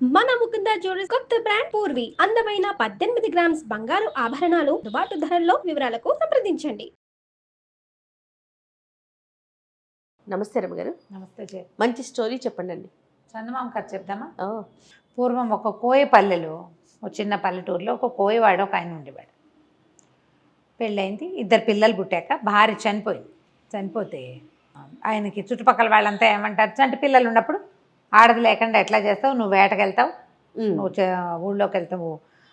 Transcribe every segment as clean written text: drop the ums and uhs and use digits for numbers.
మన ముకుంద జ్యువెలర్స్ కొత్త బ్రాండ్ పూర్వి అందమైన 18 గ్రామ్స్ బంగారు ఆభరణాలు దుబాటు ధరల్లో వివరాలకు సంప్రదించండి. నమస్తే రమ్మగారు. నమస్తే జయ. మంచి స్టోరీ చెప్పండి. చందమామ కథ చెప్దామా? ఓ పూర్వం ఒక కోయ పల్లెలో, ఒక చిన్న పల్లెటూరులో ఒక కోయవాడు ఒక ఆయన ఉండేవాడు. పెళ్ళైంది, 2 పిల్లలు పుట్టాక భార్య చనిపోతే ఆయనకి చుట్టుపక్కల వాళ్ళంతా ఏమంటారు, చంటి పిల్లలు ఉన్నప్పుడు ఆడది లేకుండా ఎట్లా చేస్తావు, నువ్వు వేటకెళ్తావు, నువ్వు ఊళ్ళోకి వెళ్తావు,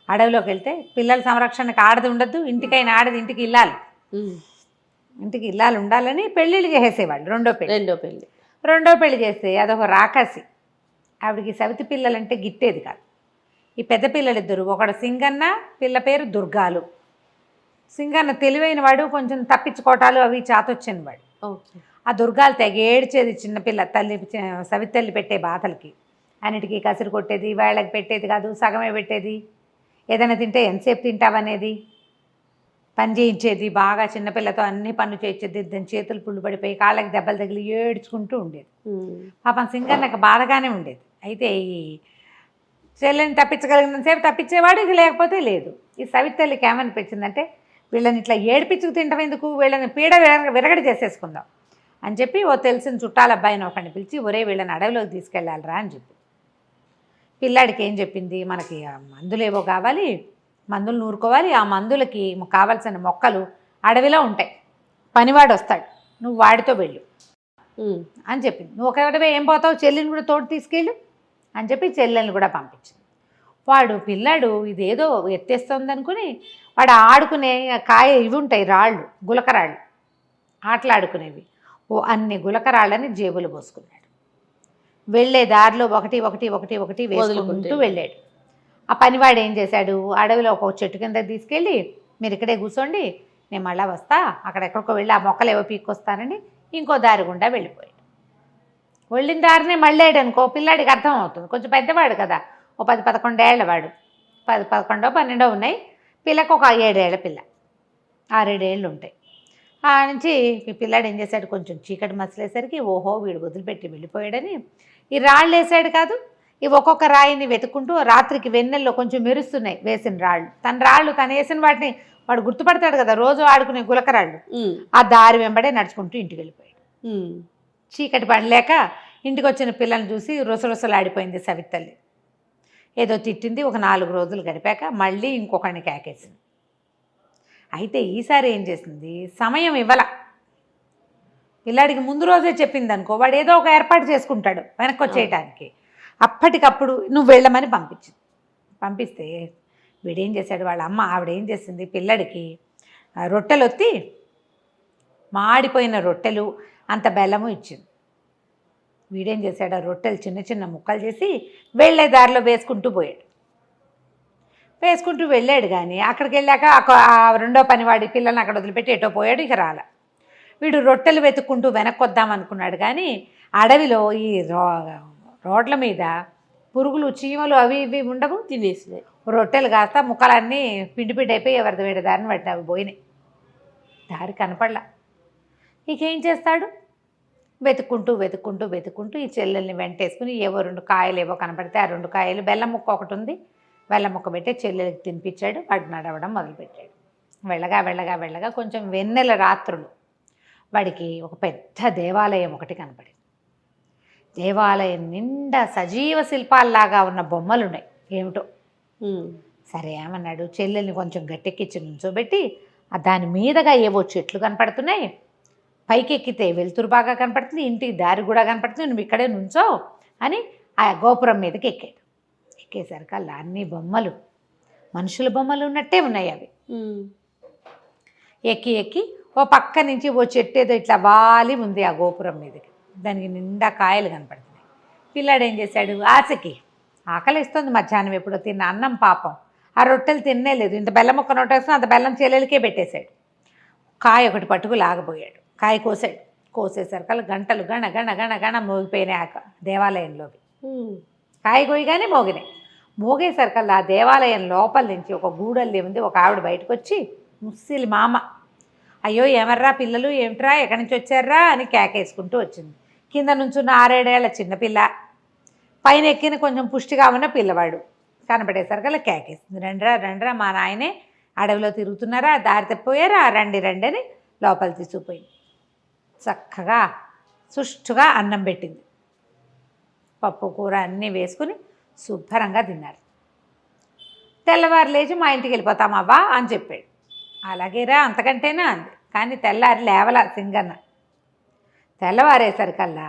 అడవిలోకి వెళ్తే పిల్లల సంరక్షణకు ఆడది ఉండద్దు, ఇంటికైనా ఆడది ఇంటికి ఇల్లాలు ఉండాలని పెళ్ళిళ్ళు చేసేవాళ్ళు. రెండో పెళ్లి చేస్తే అదొక రాకాసి. ఆవిడికి సవితి పిల్లలంటే గిట్టేది కాదు. ఈ పెద్ద పిల్లలిద్దరు, ఒకడు సింగన్న, పిల్ల పేరు దుర్గాలు. సింగన్న తెలివైన వాడు, కొంచెం తప్పించుకోవటాలు అవి చాతొచ్చిన వాడు. ఆ దుర్గాలు తెగ ఏడ్చేది చిన్నపిల్ల తల్లి, సవితి తల్లి పెట్టే బాధలకి. అన్నిటికీ కసిరి కొట్టేది, వేళ్ళకి పెట్టేది కాదు, సగమే పెట్టేది. ఏదైనా తింటే ఎంతసేపు తింటావనేది, పని చేయించేది బాగా. చిన్నపిల్లతో అన్ని పనులు చేయించేది. దాని చేతులు పుళ్ళు పడిపోయి కాళ్ళకి దెబ్బలు తగిలి ఏడ్చుకుంటూ ఉండేది. పాపం సింగన్నకు బాధగానే ఉండేది. అయితే ఈ చెల్లెని తప్పించగలిగినంతసేపు తప్పించేవాడు, ఇది లేకపోతే లేదు. ఈ సవితి తల్లికి ఏమనిపించిందంటే, వీళ్ళని ఇట్లా ఏడిపించుకు తింటాం ఎందుకు, వీళ్ళని పీడ విరగడి చేసేసుకుందాం అని చెప్పి ఓ తెలిసిన చుట్టాల అబ్బాయిని ఒకరిని పిలిచి, ఒరే వీళ్ళని అడవిలోకి తీసుకెళ్ళాలిరా అని చెప్పి. పిల్లాడికి ఏం చెప్పింది, మనకి మందులేవో కావాలి, మందులు నూరుకోవాలి, ఆ మందులకి కావాల్సిన మొక్కలు అడవిలో ఉంటాయి, పనివాడు వస్తాడు, నువ్వు వాడితో వెళ్ళు అని చెప్పింది. నువ్వు ఒకటివే ఏం పోతావు, చెల్లిని కూడా తోడు తీసుకెళ్ళు అని చెప్పి చెల్లెల్ని కూడా పంపించింది. పిల్లాడు ఇదేదో ఎత్తేస్తుంది అనుకుని వాడు ఆడుకునే ఇవి ఉంటాయి, రాళ్ళు, గులకరాళ్ళు, ఆటలాడుకునేవి. అన్ని గులకరాళ్ళని జేబులు పోసుకున్నాడు. వెళ్ళే దారిలో ఒకటి వేసుకుంటూ వెళ్ళాడు. ఆ పనివాడు ఏం చేశాడు, అడవిలో ఒక చెట్టు కింద తీసుకెళ్ళి, మీరు ఇక్కడే కూర్చోండి, నేను మళ్ళీ వస్తా, అక్కడెక్కడికో వెళ్ళి ఆ మొక్కలు ఏవో పీక్కొస్తానని ఇంకో దారి గుండా వెళ్ళిపోయాడు. వెళ్ళిన దారినే మళ్ళాడు అనుకో, పిల్లాడికి అర్థం అవుతుంది, కొంచెం పెద్దవాడు కదా, ఓ 10-11 ఏళ్ళ వాడు, 11-12 ఉన్నాయి. పిల్లకు ఒక 7 ఏళ్ల పిల్ల, 6-7 ఏళ్ళు ఉంటాయి. ఆ నుంచి ఈ పిల్లాడు ఏం చేశాడు, కొంచెం చీకటి మసలేసరికి ఓహో వీడు వదిలిపెట్టి వెళ్ళిపోయాడని ఈ రాళ్ళు వేసాడు కాదు, ఈ ఒక్కొక్క రాయిని వెతుక్కుంటూ రాత్రికి వెన్నెల్లో కొంచెం మెరుస్తున్నాయి వేసిన రాళ్ళు. తను వేసిన వాటిని వాడు గుర్తుపడతాడు కదా, రోజు ఆడుకునే గులకరాళ్ళు. ఆ దారి వెంబడే నడుచుకుంటూ ఇంటికి వెళ్ళిపోయాడు. చీకటి పడలేక ఇంటికి వచ్చిన పిల్లల్ని చూసి రుసరుసలాడిపోయింది సవితి తల్లి. ఏదో తిట్టింది. ఒక 4 రోజులు గడిపాక మళ్ళీ ఇంకొకరిని కేకేసింది. అయితే ఈసారి ఏం చేసింది, సమయం ఇవ్వాల. పిల్లాడికి ముందు రోజే చెప్పింది అనుకో, వాడు ఏదో ఒక ఏర్పాటు చేసుకుంటాడు వెనక్కి వచ్చేయటానికి. అప్పటికప్పుడు నువ్వు వెళ్ళమని పంపిస్తే వీడేం చేశాడు, వాళ్ళ అమ్మ ఆవిడేం చేసింది, పిల్లడికి రొట్టెలు ఒత్తి, మాడిపోయిన రొట్టెలు అంత బెల్లము ఇచ్చింది. వీడేం చేశాడు, ఆ రొట్టెలు చిన్న చిన్న ముక్కలు చేసి వెళ్ళే దారిలో వేసుకుంటూ వెళ్ళాడు. కానీ అక్కడికి వెళ్ళాక ఆ రెండో పనివాడి పిల్లల్ని అక్కడ వదిలిపెట్టి ఎటో పోయాడు. ఇక రాల. వీడు రొట్టెలు వెతుక్కుంటూ వెనక్కి వద్దాం అనుకున్నాడు. కానీ అడవిలో ఈ రోడ్ల మీద పురుగులు, చీమలు అవి ఇవి ఉండవు, తినేసినాయి. రొట్టెలు కాస్త ముక్కలన్నీ పిండి అయిపోయి ఎవరిది వేడి దారిని పట్టి అవి పోయినాయి. దారి కనపడలా. ఇక ఏం చేస్తాడు, వెతుక్కుంటూ ఈ చెల్లెల్ని వెంటేసుకుని ఏవో 2 కాయలు ఏవో కనపడితే ఆ 2 కాయలు, బెల్లం ముక్క ఒకటి ఉంది, బెల్లం ముక్క పెట్టి చెల్లెలకి తినిపించాడు. వాడు నడవడం మొదలుపెట్టాడు. వెళ్ళగా కొంచెం వెన్నెల రాత్రులు వాడికి ఒక పెద్ద దేవాలయం ఒకటి కనపడింది. దేవాలయం నిండా సజీవ శిల్పాల్లాగా ఉన్న బొమ్మలు ఉన్నాయి. ఏమిటో సరే ఏమన్నాడు, చెల్లెల్ని కొంచెం గట్టెక్కించి నుంచోబెట్టి దాని మీదగా ఏవో చెట్లు కనపడుతున్నాయి, పైకెక్కితే వెలుతురు బాగా కనపడుతుంది, ఇంటికి దారి కూడా కనపడుతుంది, నువ్వు ఇక్కడే నుంచో అని ఆ గోపురం మీదకి ఎక్కాడు. ఎక్కేసరికి అలా అన్ని బొమ్మలు, మనుషుల బొమ్మలు ఉన్నట్టే ఉన్నాయి. అవి ఎక్కి ఓ పక్క నుంచి ఓ చెట్టు ఏదో ఇట్లా వాలి ఉంది ఆ గోపురం మీదకి. దానికి నిండా కాయలు కనపడుతున్నాయి. పిల్లాడు ఏం చేశాడు, ఆశకి ఆకలిస్తుంది, మధ్యాహ్నం ఎప్పుడో తిన్న అన్నం పాపం, ఆ రొట్టెలు తినలేదు. ఇంత బెల్లం ముక్క నోటేసుకుని అంత బెల్లం చెల్లెలకే పెట్టేశాడు. కాయ ఒకటి పట్టుకు లాగబోయాడు. కాయ కోసేసరికి గంటలు గణ మోగిపోయినాయి ఆ దేవాలయంలోకి. కాయ కోయగానే మోగేసరికల్లా ఆ దేవాలయం లోపల నుంచి ఒక గూడల్లి ఉంది. ఒక ఆవిడ బయటకు వచ్చి, ముస్సిలి మామ, అయ్యో ఎవర్రా పిల్లలు, ఏమిట్రా, ఎక్కడి నుంచి వచ్చారా అని కేకేసుకుంటూ వచ్చింది. కింద నుంచున్న 6-7 ఏళ్ల చిన్నపిల్ల, పైన ఎక్కిన కొంచెం పుష్టిగా ఉన్న పిల్లవాడు కనపడేసరికల్లా కేకేస్తుంది, రండ్రా రండ్రా మా నాయనే అడవిలో తిరుగుతున్నారా, దారి తప్పిపోయారా, రండి రండి అని లోపల తీసుకుపోయింది. చక్కగా సుష్టుగా అన్నం పెట్టింది, పప్పు కూర అన్నీ వేసుకుని శుభ్రంగా తిన్నారు. తెల్లవారు లేచి మా ఇంటికి వెళ్ళిపోతామవ్వా అని చెప్పాడు. అలాగేరా అంతకంటేనా అంది. కానీ తెల్లారి లేవల సింగన్న. తెల్లవారేసరికల్లా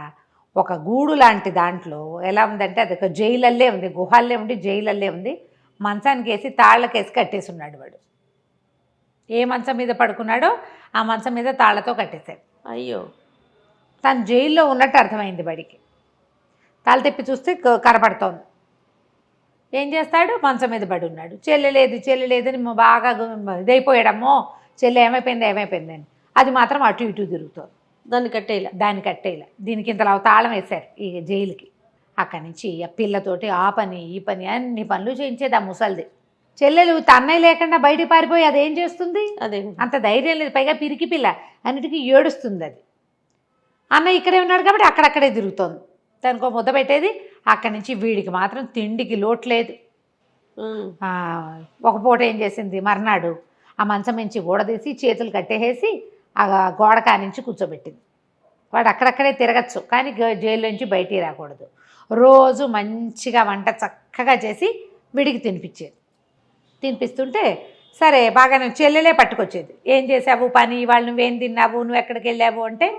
ఒక గూడు లాంటి దాంట్లో ఎలా ఉందంటే అది ఒక జైలల్లే ఉంది, గుహల్లే ఉండి జైలల్లే ఉంది. మంచానికి వేసి తాళ్ళకేసి కట్టేసి ఉన్నాడు వాడు. ఏ మంచం మీద పడుకున్నాడో ఆ మంచం మీద తాళ్లతో కట్టేశాడు. అయ్యో, తను జైల్లో ఉన్నట్టు అర్థమైంది వాడికి. తల తిప్పి చూస్తే కనపడుతోంది. ఏం చేస్తాడు, మంచం మీద పడి ఉన్నాడు. చెల్లి లేదని బాగా ఇదైపోయాడమ్మో, చెల్లి ఏమైపోయిందని. అది మాత్రం అటు ఇటు తిరుగుతోంది. దాన్ని కట్టేలా దీనికి ఇంతలా తాళం వేశారు ఈ జైలుకి. అక్కడి నుంచి ఆ పిల్లతోటి ఆ పని ఈ పని అన్ని పనులు చేయించేది ఆ ముసలిది. చెల్లెలు తన్నయ్య లేకుండా బయటికి పారిపోయి అదేం చేస్తుంది, అదే అంత ధైర్యం లేదు. పైగా పిరికి పిల్ల, అన్నిటికీ ఏడుస్తుంది అది. అన్న ఇక్కడే ఉన్నాడు కాబట్టి అక్కడక్కడే తిరుగుతోంది. దానికో ముద్ద పెట్టేది. అక్కడి నుంచి వీడికి మాత్రం తిండికి లోటు లేదు. ఒక పూట ఏం చేసింది, మర్నాడు ఆ మంచం నుంచి గోడదీసి చేతులు కట్టేసి ఆ గోడ కానించి కూర్చోబెట్టింది. వాడు అక్కడక్కడే తిరగచ్చు కానీ జైలు నుంచి బయటికి రాకూడదు. రోజు మంచిగా వంట చక్కగా చేసి వీడికి తినిపిస్తుంటే సరే బాగా చెల్లెలే పట్టుకొచ్చేది. ఏం చేసావు పని, ఇవాళ నువ్వేం తిన్నావు, నువ్వు ఎక్కడికి వెళ్ళావు అంటే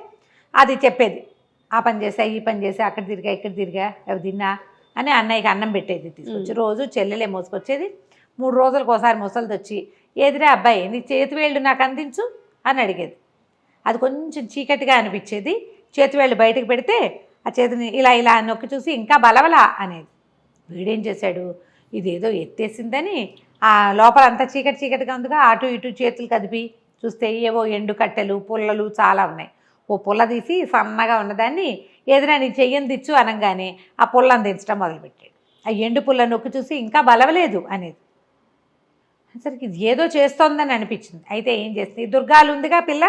అది చెప్పేది. ఆ పని చేసా ఈ పని చేసా, అక్కడ తిరిగా ఇక్కడ తిరిగా, అవి తిన్నా అని అన్నయ్యకి అన్నం పెట్టేది తీసుకొచ్చి. రోజు చెల్లెలే మోసుకొచ్చేది. 3 రోజులకు ఒకసారి ముసలిది వచ్చి, ఏదిరా అబ్బాయి నీ చేతివేళ్ళు నాకు అందించు అని అడిగేది. అది కొంచెం చీకటిగా అనిపించేది. చేతివేళ్ళు బయటకు పెడితే ఆ చేతిని ఇలా ఇలా నొక్కి చూసి ఇంకా బలవలా అనేది. వీడేం చేశాడు, ఇదేదో ఎత్తేసిందని ఆ లోపల అంతా చీకటిగా ఉందిగా, అటు ఇటు చేతులు కదిపి చూస్తే ఏవో ఎండు కట్టెలు పుల్లలు చాలా ఉన్నాయి. ఓ పుల్ల తీసి సన్నగా ఉన్నదాన్ని ఏదైనా నీ చెయ్యని దిచ్చు అనగానే ఆ పుల్లని దించడం మొదలుపెట్టాడు. ఆ ఎండు పుల్ల నొక్కి చూసి ఇంకా బలవలేదు అనేది. సరికి ఇది ఏదో చేస్తోందని అనిపించింది. అయితే ఏం చేస్తుంది, దుర్గాలు ఉందిగా పిల్ల,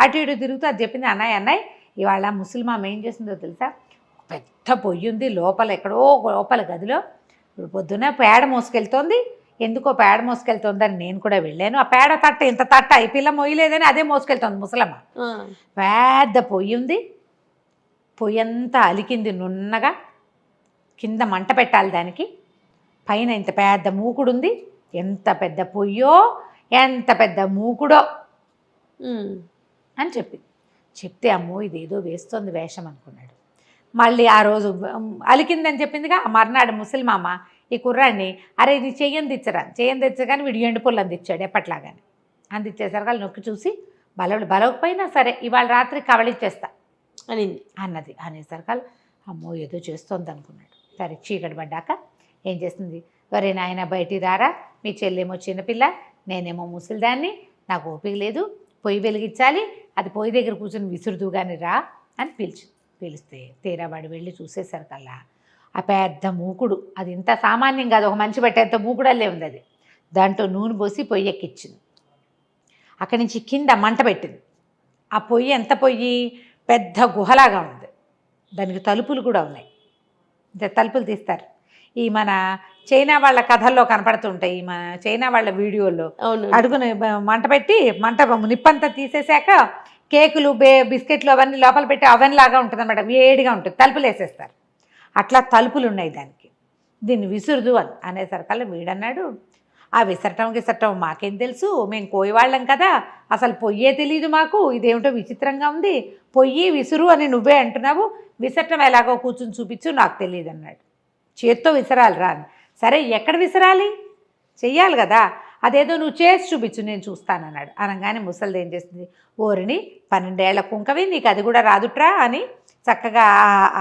అటు ఇటు తిరుగుతూ అది చెప్పింది, అన్నయ్య ఇవాళ ముసలిమామ ఏం చేసిందో తెలుసా, పెద్ద పొయ్యి ఉంది లోపల, ఎక్కడో లోపల గదిలో పొద్దున పేడ మోసుకెళ్తోంది. ఎందుకో పేడ మోసుకెళ్తోందని నేను కూడా వెళ్ళాను. ఆ పేడ తట్ట ఇంత తట్ట ఈ పిల్ల మొయ్యలేదని అదే మోసుకెళ్తోంది ముసలమ్మ. పెద్ద పొయ్యి ఉంది, పొయ్యి అంతా అలికింది నున్నగా, కింద మంట పెట్టాలి దానికి, పైన ఇంత పెద్ద మూకుడు ఉంది. ఎంత పెద్ద పొయ్యో ఎంత పెద్ద మూకుడో అని చెప్తే అమ్మో ఇదేదో వేస్తోంది వేషం అనుకున్నాడు. మళ్ళీ ఆ రోజు అలికిందని చెప్పిందిగా, ఆ మర్నాడు ముసలిమామ ఈ కుర్రాడిని అరే ఇది చెయ్యని తెచ్చగాని వీడు ఎండు పుల్లు అందించాడు ఎప్పట్లాగానే. అందించేసరికి వాళ్ళు నొక్కి చూసి బలవకపోయినా సరే ఇవాళ రాత్రి కవళిచ్చేస్తా అన్నది. అనేసరికి అమ్మో ఏదో చేస్తోంది అనుకున్నాడు. సరే చీకటి పడ్డాక ఏం చేస్తుంది, వరే నాయన బయటికి రారా, మీ చెల్లేమో చిన్నపిల్ల, నేనేమో ముసలిదాన్ని, నాకు ఓపిక లేదు, పొయ్యి వెలిగించాలి, అది పొయ్యి దగ్గర కూర్చొని విసురుదు కానీ రా అని పిలిస్తే తీరావాడు వెళ్ళి చూసేసరికల్లా ఆ పెద్ద మూకుడు, అది ఇంత సామాన్యం కాదు, ఒక మంచి పెట్టేంత మూకుడల్లే ఉంది అది. దాంట్లో నూనె పోసి పొయ్యి ఎక్కించింది. అక్కడి నుంచి కింద మంట పెట్టింది. ఆ పొయ్యి ఎంత పొయ్యి, పెద్ద గుహలాగా ఉంది. దానికి తలుపులు కూడా ఉన్నాయి. తలుపులు తీస్తారు. ఈ మన చైనా వాళ్ళ కథల్లో కనపడుతుంటాయి, ఈ మన చైనా వాళ్ళ వీడియోల్లో అడుగున మంట పెట్టి నిప్పంతా తీసేశాక కేకులు బిస్కెట్లు అవన్నీ లోపల పెట్టి అవెన్ లాగా ఉంటుంది అన్నమాట, వేడిగా ఉంటుంది, తలుపులు వేసేస్తారు. అట్లా తలుపులు ఉన్నాయి దానికి. దీన్ని విసురుదు అనేసరికల్లా వీడన్నాడు, ఆ విసరటం మాకేం తెలుసు, మేము కోయవాళ్ళం కదా, అసలు పొయ్యే తెలియదు మాకు, ఇదేమిటో విచిత్రంగా ఉంది, పొయ్యి విసురు అని నువ్వే అంటున్నావు, విసరటం ఎలాగో కూర్చుని చూపించు నాకు తెలియదు అన్నాడు. చేత్తో విసరాలి రా అని. సరే ఎక్కడ విసరాలి, చెయ్యాలి కదా, అదేదో నువ్వు చేసి చూపించు నేను చూస్తానన్నాడు. అనగానే ముసలిది ఏం చేస్తుంది, ఓరిని 12 ఏళ్ల కుంకవి నీకు అది కూడా రాదుట్రా అని చక్కగా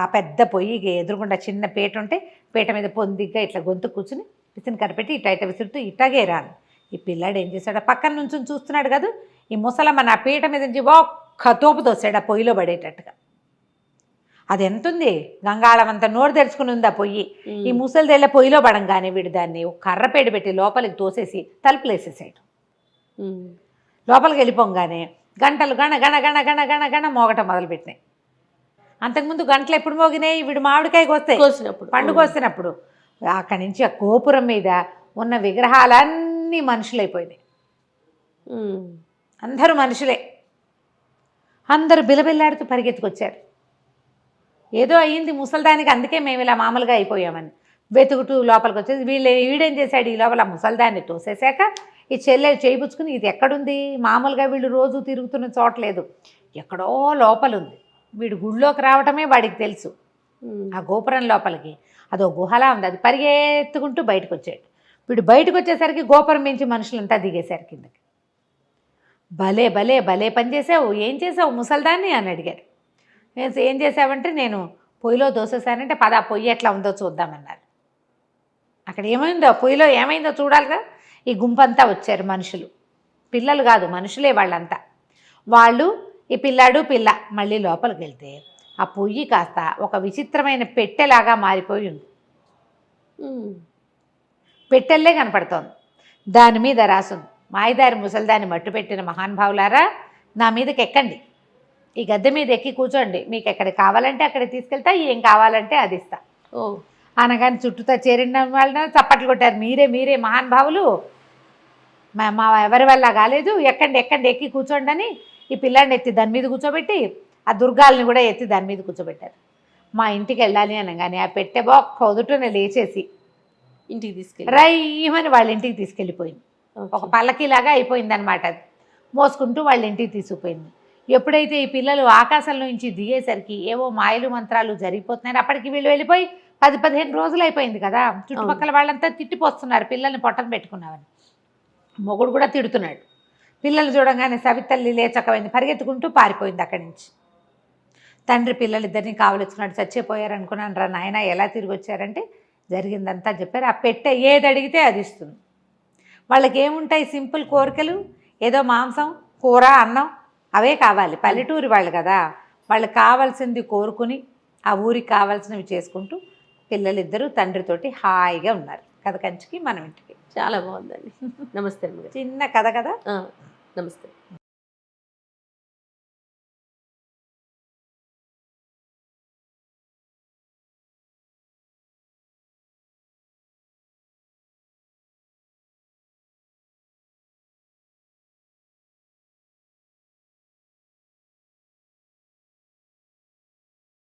ఆ పెద్ద పొయ్యికి ఎదురుగుండా చిన్న పీట ఉంటే పీట మీద పొందిగ్గా ఇట్లా గొంతు కూర్చుని విసిని కనిపెట్టి ఇట్ట విసురుతూ ఇట్టాగే రాను. ఈ పిల్లాడు ఏం చేశాడు, పక్కన నుంచి చూస్తున్నాడు కదా, ఈ ముసలమ్మ నా పీట మీద నుంచి ఒక్క తోపు తోసాడు ఆ పొయ్యిలో పడేటట్టుగా. అది ఎంతుంది, గంగాళం అంతా నోరు తెరుచుకుని ఉంది ఆ పొయ్యి. ఈ ముసలిదేళ్ళ పొయ్యిలో పడంగానే వీడు దాన్ని ఒక కర్రపేట పెట్టి లోపలికి తోసేసి తలుపులు వేసేసాడు. లోపలికి వెళ్ళిపోగానే గంటలు గణ గణ గణ గణ గణ గణ మోగటం మొదలుపెట్టినాయి. అంతకుముందు గంటలు ఎప్పుడు మోగినాయి, వీడు మామిడికాయ కోసినప్పుడు. పండు కోసినప్పుడు. అక్కడి నుంచి ఆ గోపురం మీద ఉన్న విగ్రహాలన్నీ మనుషులైపోయినాయి. అందరూ మనుషులే. అందరూ బిలబిల్లాడుతూ పరిగెత్తుకొచ్చారు. ఏదో అయ్యింది ముసల్దానికి, అందుకే మేము ఇలా మామూలుగా అయిపోయామని వెతుకుతూ లోపలికి వచ్చేది. వీడేం చేశాడు, ఈ లోపల ముసల్దాన్ని తోసేశాక ఈ చెల్లెలు చేయిపుచ్చుకుని, ఇది ఎక్కడుంది, మామూలుగా వీళ్ళు రోజు తిరుగుతున్న చోట్లేదు, ఎక్కడో లోపల ఉంది. వీడు గుళ్ళోకి రావటమే వాడికి తెలుసు. ఆ గోపురం లోపలికి అదో గుహలా ఉంది. అది పరిగెత్తుకుంటూ బయటకు వచ్చాడు. వీడు బయటకు వచ్చేసరికి గోపురం మించి మనుషులంతా దిగేశారు కిందకి. భలే భలే భలే పని చేసావు, ఏం చేసావు ముసల్దాన్ని అని అడిగారు. ఏం చేసావంటే, నేను పొయ్యిలో దోసేసానంటే, పద పొయ్యి ఎట్లా ఉందో చూద్దామన్నారు. అక్కడ ఏమైందో, పొయ్యిలో ఏమైందో చూడాలిగా. ఈ గుంపంతా వచ్చారు మనుషులు, పిల్లలు కాదు మనుషులే వాళ్ళంతా. వాళ్ళు ఈ పిల్లాడు పిల్ల మళ్ళీ లోపలికి వెళ్తే ఆ పొయ్యి కాస్త ఒక విచిత్రమైన పెట్టెలాగా మారిపోయి ఉంది. పెట్టెల్లే కనపడుతోంది. దాని మీద రాసుంది, మాయదారి ముసల్దాన్ని మట్టు పెట్టిన మహానుభావులారా, నా మీదకి ఎక్కండి, ఈ గద్దె మీద ఎక్కి కూర్చోండి, మీకు ఎక్కడికి కావాలంటే అక్కడికి తీసుకెళ్తా, ఏం కావాలంటే అది ఇస్తా. అనగానే చుట్టూతా చేరిన వాళ్ళని చప్పట్లు కొట్టారు. మీరే మహానుభావులు, మా ఎవరి వల్ల కాలేదు, ఎక్కండి ఎక్కి కూర్చోండి అని ఈ పిల్లాడిని ఎత్తి దాని మీద కూర్చోబెట్టి ఆ దుర్గాల్ని కూడా ఎత్తి దాని మీద కూర్చోబెట్టారు. మా ఇంటికి వెళ్ళాలి అనగానే ఆ పెట్టె బొక్క వదుటనే లేచేసి ఇంటికి తీసుకెళ్ళి రైమని వాళ్ళ ఇంటికి తీసుకెళ్ళిపోయింది. ఒక పల్లకీలాగా అయిపోయింది అనమాట. అది మోసుకుంటూ వాళ్ళ ఇంటికి తీసుకుపోయింది. ఎప్పుడైతే ఈ పిల్లలు ఆకాశంలో నుంచి దిగేసరికి ఏవో మాయలు మంత్రాలు జరిగిపోతున్నాయి. అప్పటికి వీళ్ళు వెళ్ళిపోయి 10-15 రోజులు అయిపోయింది కదా. చుట్టుపక్కల వాళ్ళంతా తిట్టిపోస్తున్నారు, పిల్లల్ని పొట్టన పెట్టుకున్నామని. మొగుడు కూడా తిడుతున్నాడు. పిల్లలు చూడంగానే సవితల్లి లేచకపోయింది, పరిగెత్తుకుంటూ పారిపోయింది అక్కడి నుంచి. తండ్రి పిల్లలిద్దరిని కావలించుకున్నాడు. చచ్చిపోయారు అనుకున్నాను రా నాయన, ఎలా తిరిగి వచ్చారంటే జరిగిందంతా చెప్పారు. ఆ పెట్టె ఏది అడిగితే అది ఇస్తుంది. వాళ్ళకి ఏముంటాయి సింపుల్ కోరికలు, ఏదో మాంసం కూర అన్నం అవే కావాలి. పల్లెటూరి వాళ్ళు కదా, వాళ్ళకి కావాల్సింది కోరుకుని ఆ ఊరికి కావాల్సినవి చేసుకుంటూ పిల్లలిద్దరూ తండ్రితోటి హాయిగా ఉన్నారు. కథ కంచికి మనం ఇంటికి. చాలా బాగుందండి. నమస్తే. చిన్న కథ కదా. నమస్తే.